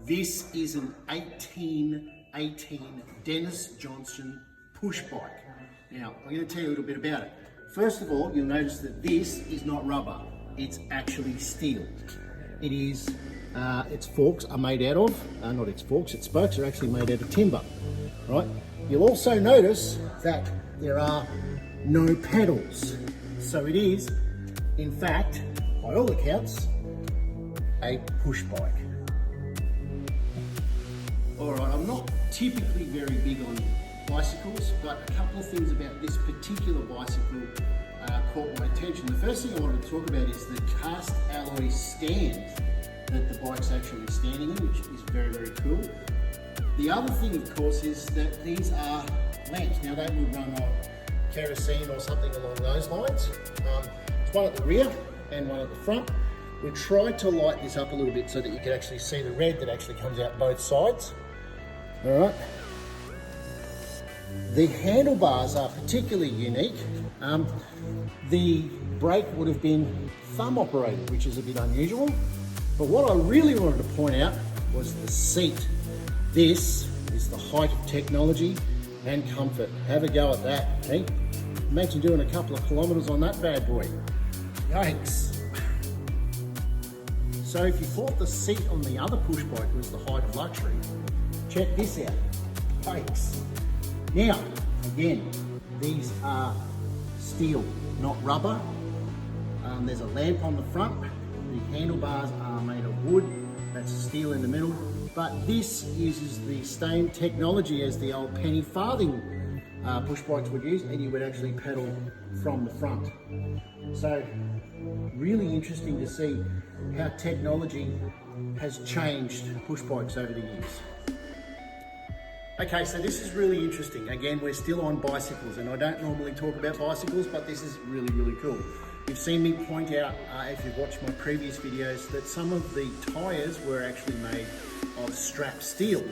This is an 1818 Dennis Johnson push bike. Now, I'm going to tell you a little bit about it. First of all, you'll notice that this is not rubber, it's actually steel. It is, its forks are made out of, not its forks, its spokes are actually made out of timber, right? You'll also notice that there are no pedals. So it is, in fact, by all accounts, a push bike. All right, I'm not typically very big on bicycles, but a couple of things about this particular bicycle caught my attention. The first thing I wanted to talk about is the cast alloy stand that the bike's actually standing in, which is very, very cool. The other thing, of course, is that these are lamps. Now, they would run on kerosene or something along those lines. It's one at the rear and one at the front. We tried to light this up a little bit so that you can actually see the red that actually comes out both sides. All right. The handlebars are particularly unique. The brake would have been thumb operated, which is a bit unusual. But what I really wanted to point out was the seat. This is the height of technology and comfort. Have a go at that, eh? Imagine doing a couple of kilometres on that bad boy. Yikes. So if you thought the seat on the other push bike was the height of luxury, check this out. Yikes. Now, again, these are steel, not rubber. There's a lamp on the front. The handlebars are made of wood. That's steel in the middle. But this uses the same technology as the old penny farthing push bikes would use, and you would actually pedal from the front. So, really interesting to see how technology has changed push bikes over the years. Okay, so this is really interesting. Again, we're still on bicycles, and I don't normally talk about bicycles, but this is really, really cool. You've seen me point out, if you've watched my previous videos, that some of the tyres were actually made of strap steel.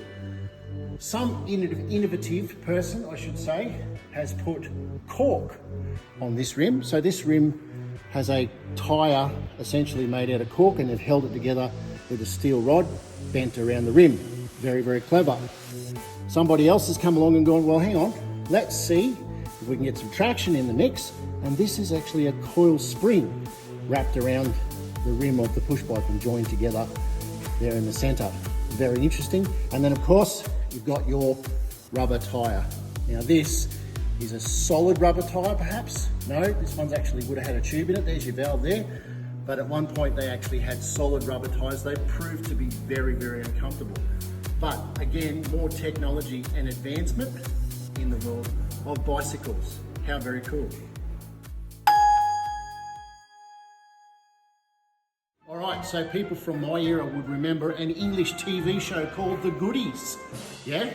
Some innovative person, I should say, has put cork on this rim. So this rim has a tyre essentially made out of cork, and they've held it together with a steel rod bent around the rim. Very, very clever. Somebody else has come along and gone, well, hang on, let's see if we can get some traction in the mix. And this is actually a coil spring wrapped around the rim of the push bike and joined together there in the center. Very interesting. And then, of course, you've got your rubber tyre. Now, this is a solid rubber tyre, perhaps. No, this one's actually would have had a tube in it. There's your valve there. But at one point, they actually had solid rubber tyres. They proved to be very, very uncomfortable. But again, more technology and advancement in the world of bicycles. How very cool. All right, so people from my era would remember an English TV show called The Goodies. Yeah?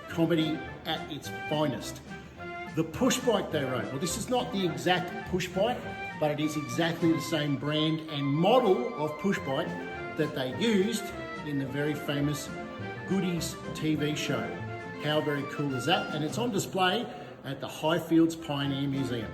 Comedy at its finest. The push bike they rode. Well, this is not the exact push bike, but it is exactly the same brand and model of push bike that they used in the very famous Goodies TV show. How very cool is that? And it's on display at the Highfields Pioneer Museum.